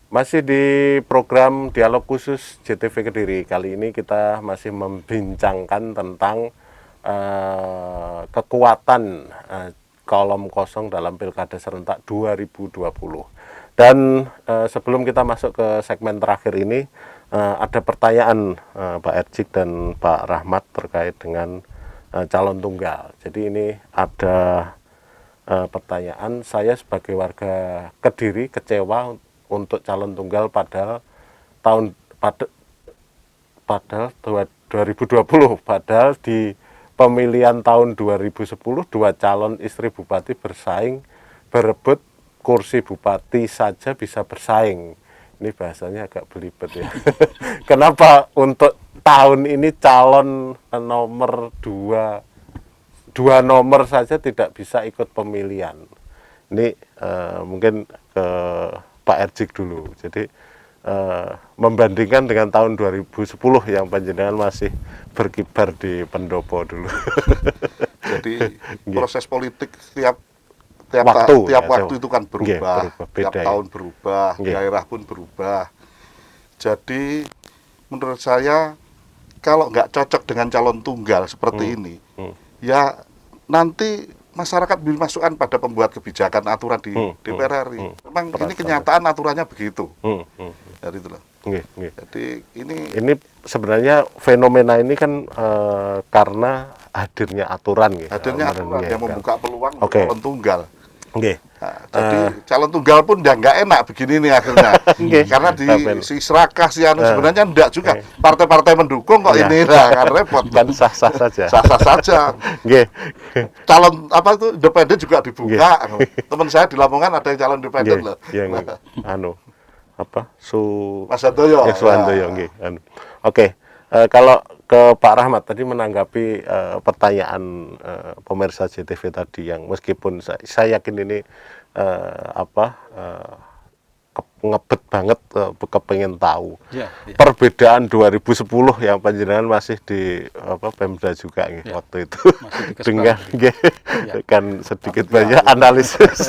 Masih di program Dialog Khusus JTV Kediri. Kali ini kita masih membincangkan tentang kekuatan kolom kosong dalam Pilkada Serentak 2020. Dan sebelum kita masuk ke segmen terakhir ini, ada pertanyaan Pak Erjik dan Pak Rahmat terkait dengan calon tunggal. Jadi ini ada pertanyaan, saya sebagai warga Kediri kecewa untuk calon tunggal padahal 2020, padahal di pemilihan tahun 2010 dua calon istri bupati bersaing berebut kursi bupati saja bisa bersaing. Ini bahasanya agak belibet ya. Kenapa untuk tahun ini calon nomor dua nomor saja tidak bisa ikut pemilihan? Ini mungkin ke Pak Erjik dulu. Jadi membandingkan dengan tahun 2010 yang panjenengan masih berkibar di pendopo dulu. Jadi proses politik tiap waktu itu kan berubah, tiap tahun berubah, daerah pun berubah. Jadi menurut saya kalau nggak cocok dengan calon tunggal seperti ini, ya nanti masyarakat beri masukan pada pembuat kebijakan aturan di DPR RI. Memang ini kenyataan aturannya begitu. Jadi itulah. Jadi ini sebenarnya fenomena ini kan karena hadirnya aturan, hadirnya aturan yang membuka peluang calon tunggal. Jadi calon tunggal pun udah nggak enak begini nih akhirnya. Karena di si serakah si sebenarnya enggak juga partai-partai mendukung kok ini kan repot kan sah-sah saja. Sah-sah saja. Calon apa itu independen juga dibuka. Teman saya di Lamongan ada yang calon independen loh. Yang Mas Handoyo. Suhandoyo Oke. Kalau ke Pak Rahmat tadi menanggapi pertanyaan pemirsa JTV tadi yang meskipun saya yakin ini ngebet banget kepengen tahu perbedaan 2010 yang panjenengan masih di Pemda juga waktu itu dengan kan sedikit banyak analisis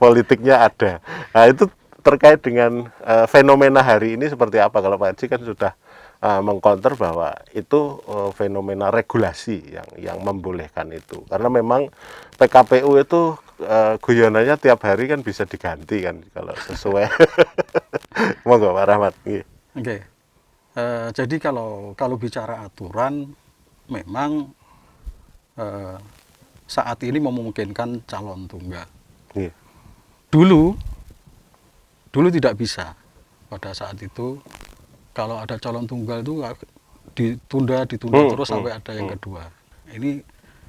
politiknya ada. Nah itu terkait dengan fenomena hari ini seperti apa? Kalau Pak Erjik kan sudah mengcounter bahwa itu fenomena regulasi yang membolehkan itu, karena memang PKPU itu guyonannya tiap hari kan bisa diganti kan kalau sesuai. Monggo Pak Rahmat. Jadi kalau bicara aturan, memang saat ini memungkinkan calon tunggal. Dulu tidak bisa. Pada saat itu kalau ada calon tunggal itu ditunda terus sampai ada yang kedua. Ini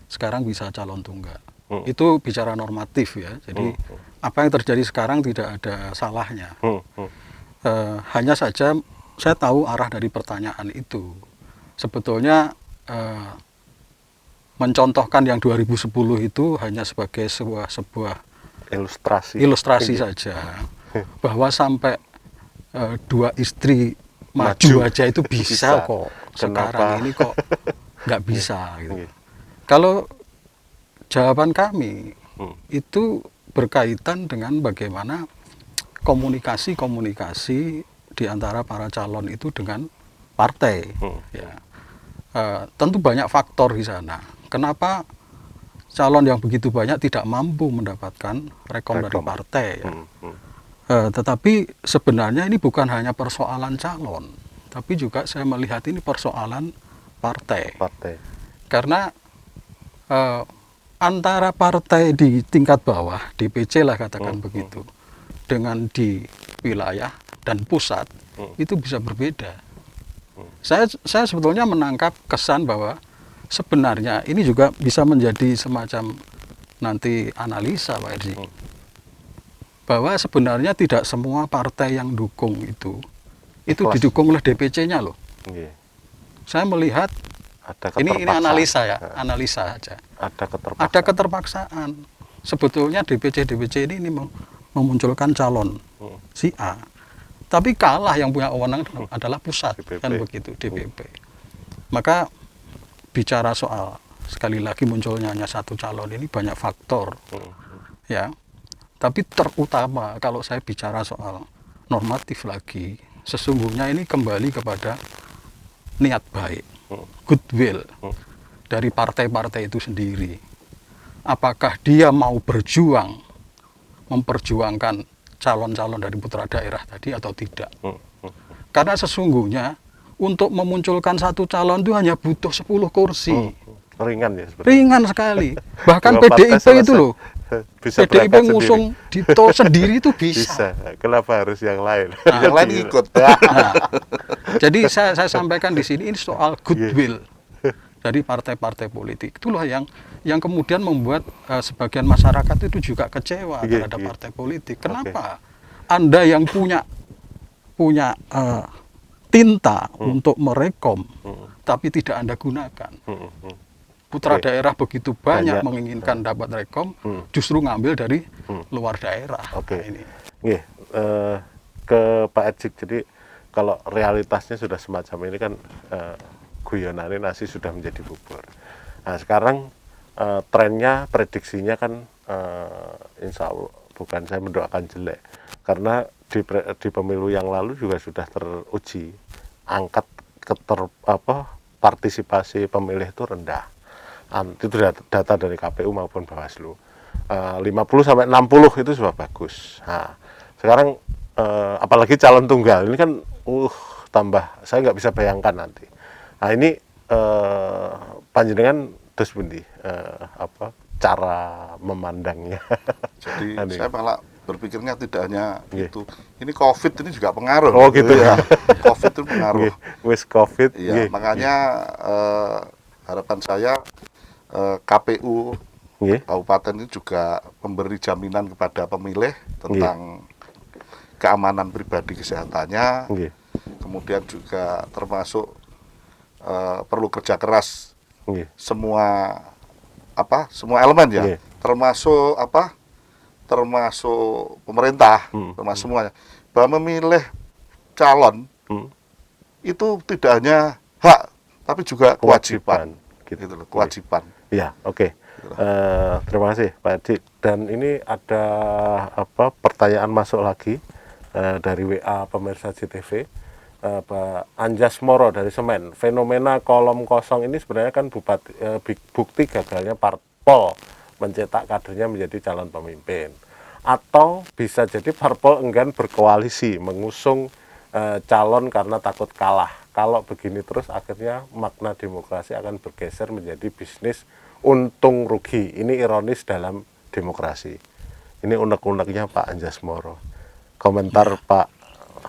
sekarang bisa calon tunggal. Itu bicara normatif ya. Jadi apa yang terjadi sekarang tidak ada salahnya. Hanya saja saya tahu arah dari pertanyaan itu. Sebetulnya mencontohkan yang 2010 itu hanya sebagai sebuah ilustrasi saja. Bahwa sampai dua istri maju aja itu bisa kok. Sekarang ini kok nggak bisa gitu. Kalau jawaban kami itu berkaitan dengan bagaimana komunikasi di antara para calon itu dengan partai. Tentu banyak faktor di sana. Kenapa calon yang begitu banyak tidak mampu mendapatkan rekom dari partai? Tetapi sebenarnya ini bukan hanya persoalan calon, tapi juga saya melihat ini persoalan partai. Karena antara partai di tingkat bawah, DPC lah katakan begitu, dengan di wilayah dan pusat itu bisa berbeda. Saya sebetulnya menangkap kesan bahwa sebenarnya ini juga bisa menjadi semacam nanti analisa Pak Erjik. Bahwa sebenarnya tidak semua partai yang dukung itu didukung oleh DPC-nya loh. Saya melihat ini analisa ya, analisa saja. Ada keterpaksaan. Sebetulnya DPC ini memunculkan calon si A, tapi kalah yang punya wewenang adalah pusat, kan begitu, DPP. Maka bicara soal sekali lagi munculnya hanya satu calon ini banyak faktor, ya. Tapi terutama kalau saya bicara soal normatif lagi. Sesungguhnya ini kembali kepada niat baik, goodwill dari partai-partai itu sendiri. Apakah dia mau berjuang, memperjuangkan calon-calon dari putra daerah tadi atau tidak? Karena sesungguhnya untuk memunculkan satu calon itu hanya butuh 10 kursi. Ringan ya sebenarnya. Ringan sekali. Bahkan Dua partai PDIP itu loh. Bisa PDIP berangkat ngusung Dito sendiri itu bisa. Kenapa harus yang lain? Yang lain ikut. Nah, jadi saya sampaikan di sini ini soal goodwill dari partai-partai politik. Itulah yang kemudian membuat sebagian masyarakat itu juga kecewa terhadap partai politik. Kenapa Anda yang punya tinta untuk merekom tapi tidak Anda gunakan? Putra daerah begitu banyak menginginkan dapat rekom, justru ngambil dari luar daerah. Oke. Nah, ini. Ke Pak Ejik, jadi kalau realitasnya sudah semacam ini kan guyonane nasi sudah menjadi bubur. Nah sekarang trennya, prediksinya kan insya Allah, bukan saya mendoakan jelek, karena di pemilu yang lalu juga sudah teruji angkat partisipasi pemilih itu rendah. Itu data dari KPU maupun Bawaslu. 50-60 itu sudah bagus. Nah, sekarang apalagi calon tunggal ini kan tambah, saya nggak bisa bayangkan nanti. Nah ini panjenengan terus pundi cara memandangnya. Jadi saya malah berpikirnya tidak hanya itu. Ini COVID ini juga pengaruh. Oh gitu ya. COVID itu pengaruh. Wis COVID. Iya, makanya harapan saya KPU Kabupaten ini juga memberi jaminan kepada pemilih tentang keamanan pribadi kesehatannya. Kemudian juga termasuk perlu kerja keras semua elemen ya, termasuk pemerintah, termasuk semuanya, bahwa memilih calon itu tidak hanya hak tapi juga kewajiban, gitu loh, kewajiban. Ya, oke. Terima kasih Pak Edi. Dan ini ada pertanyaan masuk lagi dari WA pemirsa CTV. Pak Anjas Moro dari Semen. Fenomena kolom kosong ini sebenarnya kan bukti gagalnya parpol mencetak kadernya menjadi calon pemimpin. Atau bisa jadi parpol enggan berkoalisi, mengusung calon karena takut kalah. Kalau begini terus akhirnya makna demokrasi akan bergeser menjadi bisnis untung rugi. Ini ironis dalam demokrasi. Ini unek-uneknya Pak Anjas Moro. Komentar Pak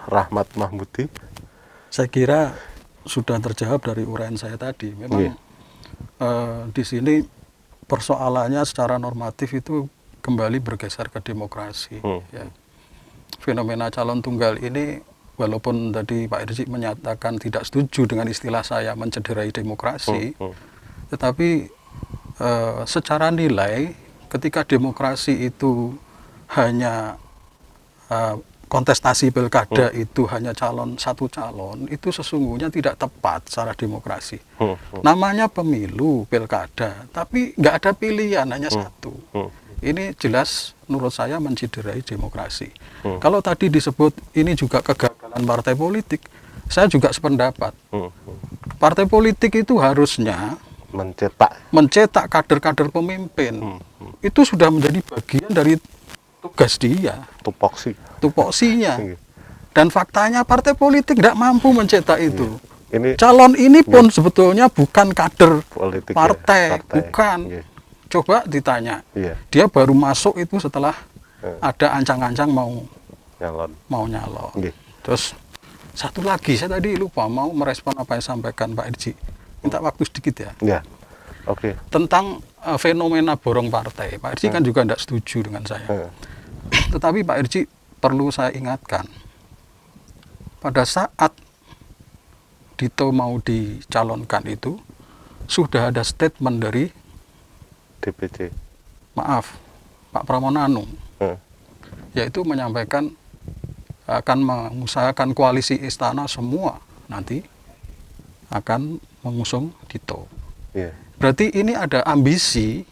Rahmat Mahmudi? Saya kira sudah terjawab dari uraian saya tadi. Memang di sini persoalannya secara normatif itu kembali bergeser ke demokrasi. Ya. Fenomena calon tunggal ini, walaupun tadi Pak Irji menyatakan tidak setuju dengan istilah saya mencederai demokrasi, tetapi secara nilai ketika demokrasi itu hanya kontestasi pilkada itu hanya satu calon, itu sesungguhnya tidak tepat secara demokrasi. Namanya pemilu, pilkada, tapi nggak ada pilihan, hanya satu. Ini jelas menurut saya mencederai demokrasi. Kalau tadi disebut ini juga kegagalan partai politik, saya juga sependapat. Partai politik itu harusnya mencetak kader-kader pemimpin. Itu sudah menjadi bagian dari tugas dia. Tupoksinya. Dan faktanya partai politik tidak mampu mencetak itu. Calon ini pun sebetulnya bukan kader politik partai. Bukan. Coba ditanya. Dia baru masuk itu setelah ada ancang-ancang mau nyalon. Terus satu lagi, saya tadi lupa mau merespon apa yang disampaikan Pak Irji. Minta waktu sedikit ya. Tentang fenomena borong partai. Pak Irji kan juga tidak setuju dengan saya. Tetapi Pak Irji perlu saya ingatkan, pada saat Dito mau dicalonkan itu sudah ada statement dari DPC, Pak Pramonanung, yaitu menyampaikan akan mengusahakan koalisi istana semua nanti akan mengusung Dito. Berarti ini ada ambisi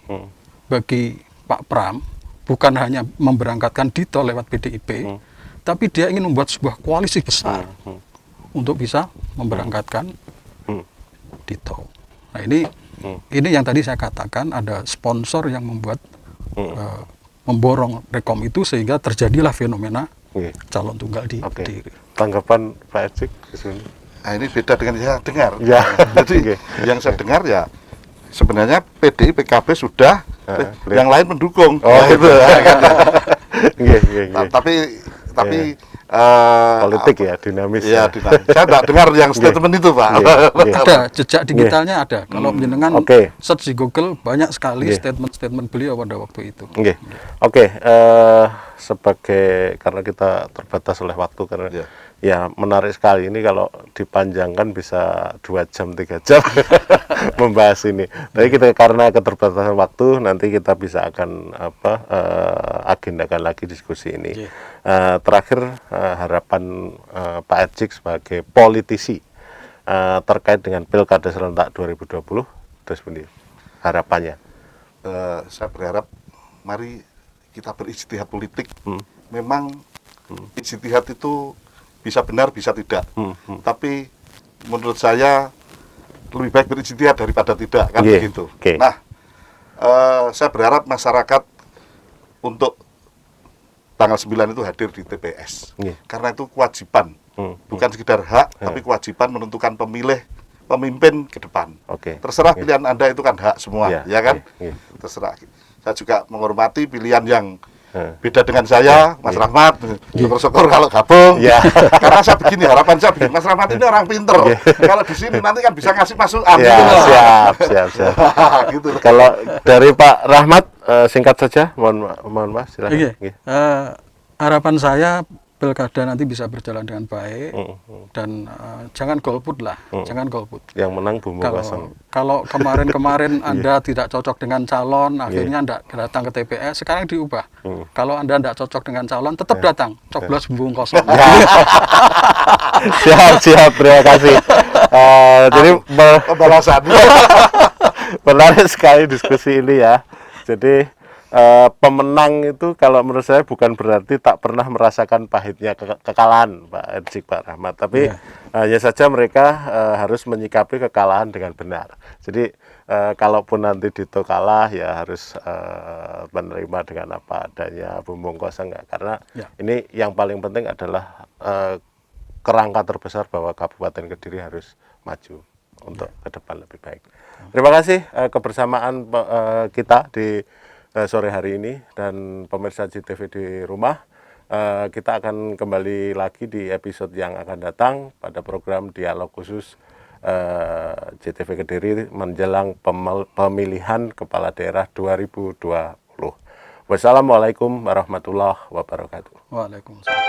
bagi Pak Pram, bukan hanya memberangkatkan Dito lewat PDIP, tapi dia ingin membuat sebuah koalisi besar untuk bisa memberangkatkan Dito. Nah ini yang tadi saya katakan, ada sponsor yang membuat memborong Rekom itu sehingga terjadilah fenomena calon tunggal di Kediri. Tanggapan Pak Ejik di sini? Nah ini beda dengan yang saya dengar. Ya. Jadi yang saya dengar ya sebenarnya PDI PKB sudah, yang lain mendukung. Itu. Tapi politik ya, dinamis. Ya, dinamis. Saya tidak dengar yang statement itu, Pak. Ada jejak digitalnya ada. Kalau menjenengan search di Google banyak sekali statement-statement beliau pada waktu itu. Sebagai karena kita terbatas oleh waktu, karena ya menarik sekali ini kalau dipanjangkan bisa 2 jam 3 jam membahas ini. Tapi kita karena keterbatasan waktu nanti kita bisa akan agendakan lagi diskusi ini. Terakhir harapan Pak Ejik sebagai politisi terkait dengan Pilkada serentak 2020, terus ini harapannya. Saya berharap mari kita berijtihad politik. Memang ijtihad itu bisa benar bisa tidak. Tapi menurut saya lebih baik berijtihad daripada tidak, kan begitu. Nah, saya berharap masyarakat untuk tanggal 9 itu hadir di TPS. Karena itu kewajiban. Bukan sekedar hak, tapi kewajiban menentukan pemimpin ke depan. Terserah pilihan Anda itu kan hak semua, ya kan? Terserah. Saya juga menghormati pilihan yang beda dengan saya, Mas Rahmat. Syukur-syukur kalau gabung. Karena saya begini, harapan saya begini, Mas Rahmat ini orang pinter. Kalau di sini nanti kan bisa ngasih masukan. Siap. Gitu. Kalau dari Pak Rahmat, singkat saja, mohon maaf, silakan. Harapan saya Pilkada nanti bisa berjalan dengan baik dan jangan golput lah, jangan golput. Yang menang bumbu kosong. Kalau kemarin Anda tidak cocok dengan calon, akhirnya Anda datang ke TPS, sekarang diubah. Kalau Anda tidak cocok dengan calon, tetap datang, coblos bumbu kosong. Siap, terima kasih. Jadi pembalasan. Menarik sekali diskusi ini ya. Jadi pemenang itu kalau menurut saya bukan berarti tak pernah merasakan pahitnya kekalahan, Pak Ejik, Pak Rahmat, tapi hanya saja mereka harus menyikapi kekalahan dengan benar. Jadi kalaupun nanti Dito kalah ya harus menerima dengan apa adanya, bumbung kosong enggak, karena ini yang paling penting adalah kerangka terbesar bahwa Kabupaten Kediri harus maju untuk ke depan lebih baik. Terima kasih kebersamaan kita di sore hari ini, dan pemirsa JTV di rumah. Kita akan kembali lagi di episode yang akan datang pada program Dialog Khusus JTV Kediri menjelang pemilihan Kepala Daerah 2020. Wassalamualaikum warahmatullahi wabarakatuh. Waalaikumsalam.